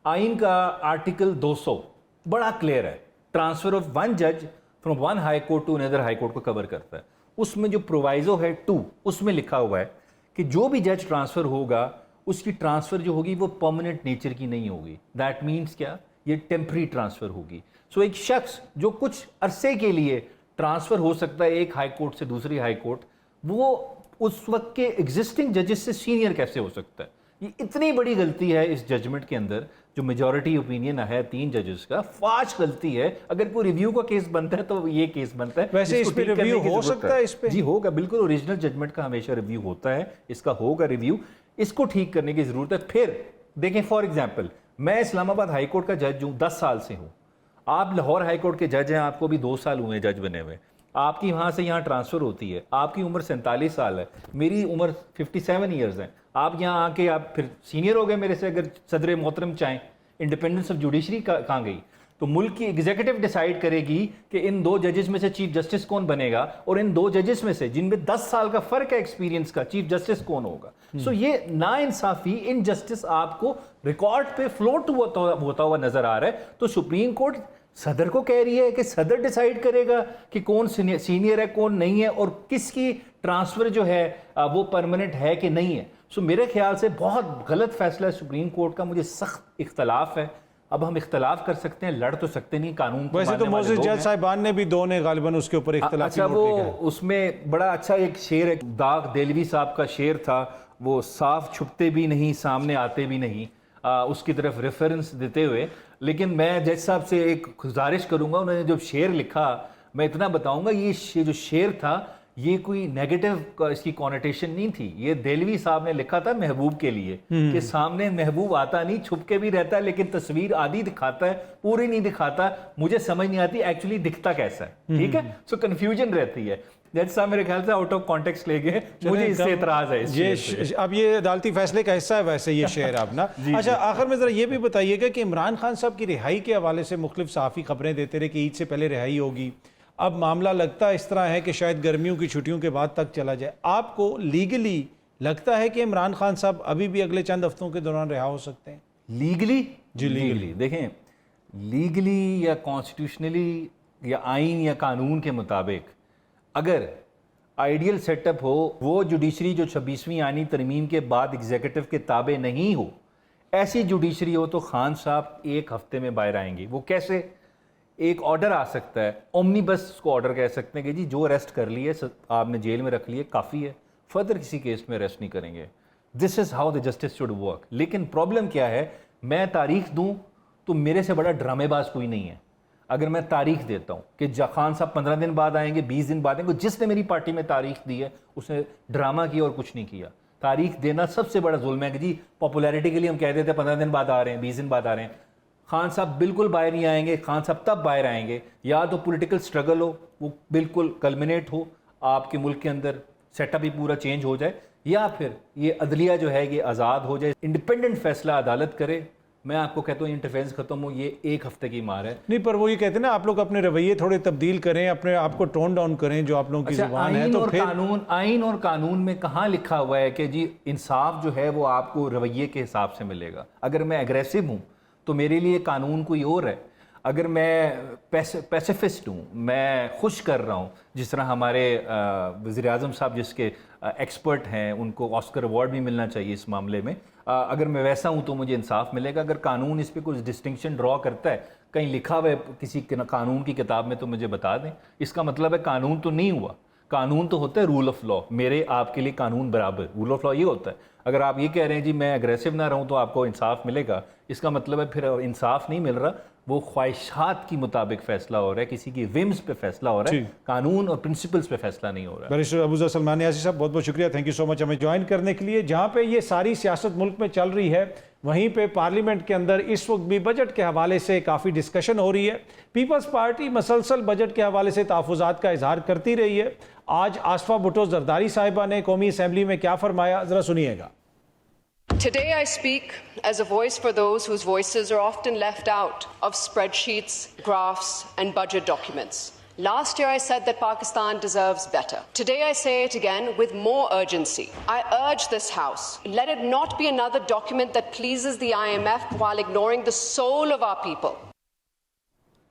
आइन का आर्टिकल 200 बड़ा क्लियर है, ट्रांसफर ऑफ वन जज from one high court to another high court को कवर करता है। उसमें जो प्रोवाइजो है 2, उसमें लिखा हुआ है कि जो भी जज ट्रांसफर होगा उसकी ट्रांसफर जो होगी वो परमानेंट नेचर की नहीं होगी। दैट मीन्स क्या, ये टेम्पररी ट्रांसफर होगी। सो एक शख्स जो कुछ अरसे के लिए ट्रांसफर हो सकता है एक हाई कोर्ट से दूसरी हाई कोर्ट, वो उस वक्त के एग्जिस्टिंग जजेस से सीनियर कैसे हो सकता है? ये इतनी बड़ी गलती है इस जजमेंट के अंदर, जो मेजॉरिटी ओपिनियन है 3 जजेस का, फाश गलती है। अगर कोई रिव्यू का केस बनता है तो ये केस बनता है। वैसे इस इसको पे ठीक करने रिव्यू की हो जरूरत सकता है इस पे? जी होगा, बिल्कुल। ओरिजिनल जजमेंट का हमेशा रिव्यू होता है, इसका होगा रिव्यू। इसको ठीक करने की जरूरत है। फिर देखें, फॉर एग्जाम्पल, मैं इस्लामाबाद हाई कोर्ट का जज हूँ, 10 साल से हूँ। आप लाहौर हाई कोर्ट के जज हैं, आपको भी 2 साल हुए जज बने हुए। आपकी वहाँ से यहाँ ट्रांसफ़र होती है, आपकी उम्र 47 साल है, मेरी उम्र 57 ईयर्स है। आप यहाँ आके आप फिर सीनियर हो गए मेरे से, अगर सदर मोहतरम चाहें। इंडिपेंडेंस ऑफ जुडिशरी कहाँ गई? तो मुल्क की एग्जीक्यूटिव डिसाइड करेगी कि इन 2 जजेस में से चीफ जस्टिस कौन बनेगा, और इन 2 जजेस में से जिनमें 10 साल का फर्क है एक्सपीरियंस का, चीफ जस्टिस कौन होगा। सो ये नाइंसाफी, इनजस्टिस आपको रिकॉर्ड पे फ्लोट होता हुआ नजर आ रहा है। तो सुप्रीम कोर्ट सदर को कह रही है कि सदर डिसाइड करेगा कि कौन सीनियर है कौन नहीं है, और किसकी ट्रांसफर जो है वो परमानेंट है कि नहीं है। सो मेरे ख्याल से बहुत गलत फैसला है सुप्रीम कोर्ट का। मुझे सख्त इख्तलाफ है। अब हम इख्तलाफ कर सकते हैं, लड़ तो सकते नहीं, कानून को वैसे तो मानने वाले मोजिज लोग जज हैं। साहिबान ने भी 2 ने गालिबन उसके ऊपर इख्तलाफी अच्छा, नोट वो लिखा है। उसमें बड़ा अच्छा एक शेर है, दाग देलवी साहब का शेर था, वो साफ छुपते भी नहीं सामने आते भी नहीं, उसकी तरफ रेफरेंस देते हुए। लेकिन मैं जज साहब से एक गुजारिश करूंगा, उन्होंने जब शेर लिखा, मैं इतना बताऊंगा, ये जो शेर था ये कोई नेगेटिव इसकी कॉनोटेशन नहीं थी। ये देलवी साहब ने लिखा था महबूब के लिए कि सामने महबूब आता नहीं, छुप के भी रहता है, लेकिन तस्वीर आधी दिखाता है, पूरी नहीं दिखाता। मुझे समझ नहीं आती एक्चुअली दिखता कैसा है। ठीक है, सो कंफ्यूजन रहती है। जज साहब मेरे ख्याल से आउट ऑफ कॉन्टेक्स्ट ले गए, मुझे इससे एतराज है। अब ये अदालती फैसले का हिस्सा है वैसे ये शेर आप ना। अच्छा, आखिर में जरा ये भी बताइएगा कि इमरान खान साहब की रिहाई के हवाले से मुख्तलिफ सहाफ़ी खबरें देते रहे कि ईद से पहले रिहाई होगी। अब मामला लगता इस तरह है कि शायद गर्मियों की छुट्टियों के बाद तक चला जाए। आपको लीगली लगता है कि इमरान खान साहब अभी भी अगले चंद हफ्तों के दौरान रिहा हो सकते हैं? लीगली जी, लीगली देखें, लीगली या कॉन्स्टिट्यूशनली या आइन या कानून के मुताबिक अगर आइडियल सेटअप हो, वो जुडिशरी जो 26वीं आईनी तरमीम के बाद एग्जीक्यूटिव के ताबे नहीं हो, ऐसी जुडिशरी हो तो खान साहब 1 हफ्ते में बाहर आएंगे। वो कैसे? एक ऑर्डर आ सकता है, ओमनीबस को ऑर्डर कह सकते हैं कि जी जो अरेस्ट कर लिए आपने जेल में रख लिए काफ़ी है, फर्दर किसी केस में अरेस्ट नहीं करेंगे। This is how the justice should work. लेकिन प्रॉब्लम क्या है, मैं तारीख दूं तो मेरे से बड़ा ड्रामेबाज कोई नहीं है। अगर मैं तारीख देता हूं कि खान साहब 15 दिन बाद आएंगे, 20 दिन बाद आएंगे, जिसने मेरी पार्टी में तारीख दी है उसने ड्रामा किया और कुछ नहीं किया। तारीख देना सबसे बड़ा जुल्म है कि जी पॉपुलैरिटी के लिए हम कह देते हैं 15 दिन बाद आ रहे हैं, 20 दिन बाद आ रहे हैं। खान साहब बिल्कुल बाहर नहीं आएंगे। खान साहब तब बाहर आएंगे या तो पॉलिटिकल स्ट्रगल हो, वो बिल्कुल कल्मिनेट हो, आपके मुल्क के अंदर सेटअप ही पूरा चेंज हो जाए, या फिर ये अदलिया जो है ये आज़ाद हो जाए, इंडिपेंडेंट फैसला अदालत करे। मैं आपको कहता हूँ इंटरफेरेंस खत्म हो, ये 1 हफ्ते की मार है। नहीं, पर वो ये कहते हैं ना, आप लोग अपने रवैये थोड़े तब्दील करें, अपने आप को टोन डाउन करें, जो आप लोगों की जुबान है। तो फिर आइन और कानून में कहाँ लिखा हुआ है कि जी इंसाफ जो है वो आपको रवैये के हिसाब से मिलेगा? अगर मैं एग्रेसिव हूँ तो मेरे लिए कानून कोई और है। अगर मैं पैसिफिस्ट हूँ, मैं खुश कर रहा हूँ, जिस तरह हमारे वज़ीर आज़म साहब जिसके एक्सपर्ट हैं, उनको ऑस्कर अवार्ड भी मिलना चाहिए इस मामले में, अगर मैं वैसा हूँ तो मुझे इंसाफ मिलेगा। अगर कानून इस पर कुछ डिस्टिंक्शन ड्रॉ करता है, कहीं लिखा हुआ है किसी कानून की किताब में, तो मुझे बता दें। इसका मतलब है कानून तो नहीं हुआ, कानून तो होता है रूल ऑफ लॉ। मेरे आपके लिए कानून बराबर, रूल ऑफ लॉ ये होता है। अगर आप ये कह रहे हैं जी मैं अग्रेसिव ना रहूं तो आपको इंसाफ मिलेगा, इसका मतलब है फिर इंसाफ नहीं मिल रहा, वो ख्वाहिशात के मुताबिक फैसला हो रहा है, किसी की विम्स पे फैसला हो रहा है, कानून और प्रिंसिपल्स पे फैसला नहीं हो रहा है। बैरिस्टर अबूज़र सलमान नियाज़ी साहब, बहुत बहुत शुक्रिया, थैंक यू सो मच हमें ज्वाइन करने के लिए। जहाँ पे ये सारी सियासत मुल्क में चल रही है, वहीं पे पार्लियामेंट के अंदर इस वक्त भी बजट के हवाले से काफ़ी डिस्कशन हो रही है। पीपल्स पार्टी मसलसल बजट के हवाले से तहफ़्फ़ुज़ात का इजहार करती रही है। आज आसफा भुट्टो जरदारी साहिबा ने कौमी असम्बली में क्या फरमाया, ज़रा सुनिएगा। Today I speak as a voice for those whose voices are often left out of spreadsheets, graphs and budget documents. Last year I said that Pakistan deserves better. Today I say it again with more urgency. I urge this House, let it not be another document that pleases the IMF while ignoring the soul of our people.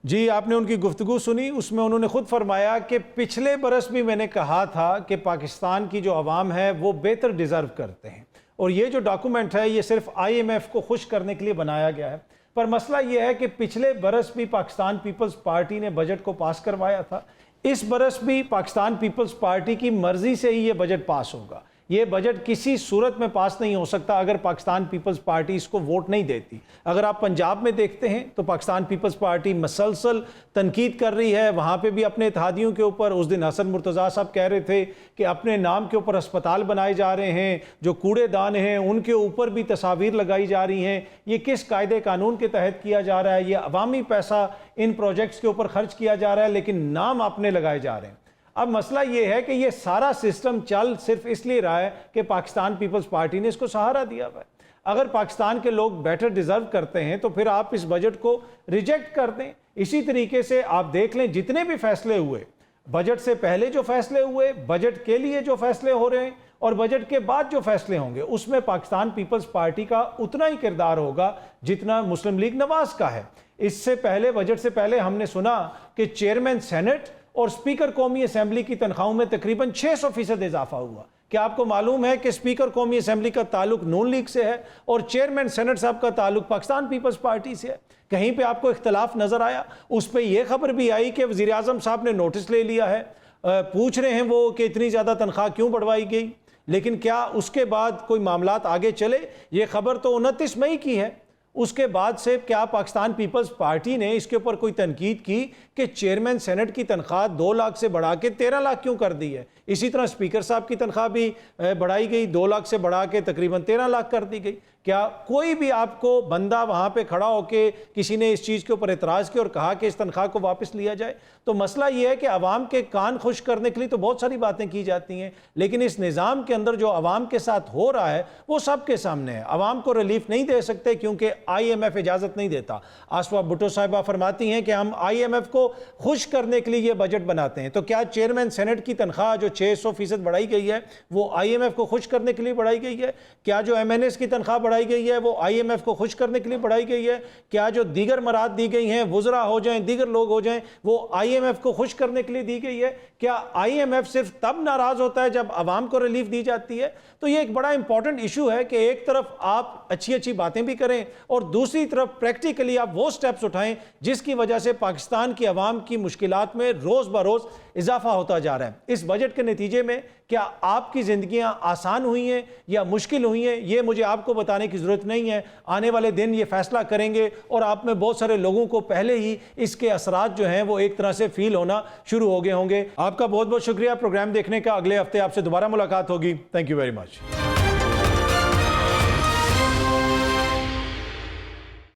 जी, आपने उनकी गुफ्तगू सुनी, उसमें उन्होंने खुद फरमाया कि पिछले बरस भी मैंने कहा था कि पाकिस्तान की जो अवाम है वो बेहतर डिज़र्व करते हैं, और ये जो डॉक्यूमेंट है ये सिर्फ IMF को खुश करने के लिए बनाया गया है। पर मसला ये है कि पिछले बरस भी पाकिस्तान पीपल्स पार्टी ने बजट को पास करवाया था, इस बरस भी पाकिस्तान पीपल्स पार्टी की मर्जी से ही ये बजट पास होगा। ये बजट किसी सूरत में पास नहीं हो सकता अगर पाकिस्तान पीपल्स पार्टी इसको वोट नहीं देती। अगर आप पंजाब में देखते हैं तो पाकिस्तान पीपल्स पार्टी मसलसल तनकीद कर रही है, वहाँ पे भी अपने इत्तेहादियों के ऊपर। उस दिन हसन मुर्तज़ा साहब कह रहे थे कि अपने नाम के ऊपर अस्पताल बनाए जा रहे हैं, जो कूड़ेदान हैं उनके ऊपर भी तस्वीर लगाई जा रही हैं। ये किस कायदे कानून के तहत किया जा रहा है? ये अवामी पैसा इन प्रोजेक्ट्स के ऊपर खर्च किया जा रहा है, लेकिन नाम आपने लगाए जा रहे हैं। अब मसला ये है कि ये सारा सिस्टम चल सिर्फ इसलिए रहा है कि पाकिस्तान पीपल्स पार्टी ने इसको सहारा दिया हुआ है। अगर पाकिस्तान के लोग बेटर डिजर्व करते हैं तो फिर आप इस बजट को रिजेक्ट कर दें। इसी तरीके से आप देख लें, जितने भी फैसले हुए, बजट से पहले जो फैसले हुए, बजट के लिए जो फैसले हो रहे हैं और बजट के बाद जो फैसले होंगे, उसमें पाकिस्तान पीपल्स पार्टी का उतना ही किरदार होगा जितना मुस्लिम लीग नवाज का है। इससे पहले, बजट से पहले हमने सुना कि चेयरमैन सेनेट और स्पीकर कौमी असम्बली की तनख्वाहों में तकरीबन 600% इजाफा हुआ। क्या आपको मालूम है कि स्पीकर कौमी असम्बली का ताल्लुक नून लीग से है और चेयरमैन सेनेट साहब का ताल्लुक पाकिस्तान पीपल्स पार्टी से है? कहीं पे आपको इख्तलाफ नजर आया? उस पर यह खबर भी आई कि वज़ीर आज़म साहब ने नोटिस ले लिया है, पूछ रहे हैं वो कि इतनी ज़्यादा तनख्वाह क्यों बढ़वाई गई, लेकिन क्या उसके बाद कोई मामलात आगे चले? ये खबर तो 29 मई की है। उसके बाद से क्या पाकिस्तान पीपल्स पार्टी ने इसके ऊपर कोई तनकीद की कि चेयरमैन सेनेट की तनख्वाह 2 लाख से बढ़ा के 13 लाख क्यों कर दी है? इसी तरह स्पीकर साहब की तनख्वाह भी बढ़ाई गई, 2 लाख से बढ़ा के तकरीबन 13 लाख कर दी गई। क्या कोई भी आपको बंदा वहाँ पे खड़ा होके किसी ने इस चीज़ के ऊपर एतराज़ किया और कहा कि इस तनख्वाह को वापस लिया जाए? तो मसला ये है कि आवाम के कान खुश करने के लिए तो बहुत सारी बातें की जाती हैं, लेकिन इस निज़ाम के अंदर जो आवाम के साथ हो रहा है वो सबके सामने है। आवाम को रिलीफ नहीं दे सकते क्योंकि IMF इजाज़त नहीं देता। आसफा भुट्टो साहिबा फरमाती हैं कि हम IMF को खुश करने के लिए ये बजट बनाते हैं। तो क्या चेयरमैन सेनेट की तनख्वाह जो 600% बढ़ाई गई है वो IMF को खुश करने के लिए बढ़ाई गई है? क्या जो MNS की तनख्वाह बढ़ाई गई है वो IMF को खुश करने के लिए बढ़ाई गई है? क्या जो दीगर मराद दी गई हैं, वुज़रा हो जाएं, दीगर लोग हो जाएं, वो IMF को खुश करने के लिए दी गई है? क्या IMF सिर्फ तब नाराज होता है जब आवाम को रिलीफ दी जाती है? तो ये एक बड़ा इंपॉर्टेंट इशू है कि एक तरफ आप अच्छी अच्छी बातें भी करें और दूसरी तरफ प्रैक्टिकली आप वो स्टेप्स उठाएं जिसकी वजह से पाकिस्तान की आवाम की मुश्किलात में रोज बरोज इजाफा होता जा रहा है। इस बजट के नतीजे में क्या आपकी जिंदगियां आसान हुई हैं या मुश्किल हुई हैं, ये मुझे आपको बताने की जरूरत नहीं है। आने वाले दिन ये फैसला करेंगे और आप में बहुत सारे लोगों को पहले ही इसके असरात जो हैं वो एक तरह से फील होना शुरू हो गए होंगे। आपका बहुत बहुत शुक्रिया प्रोग्राम देखने का। अगले हफ्ते आपसे दोबारा मुलाकात होगी। Thank you very much.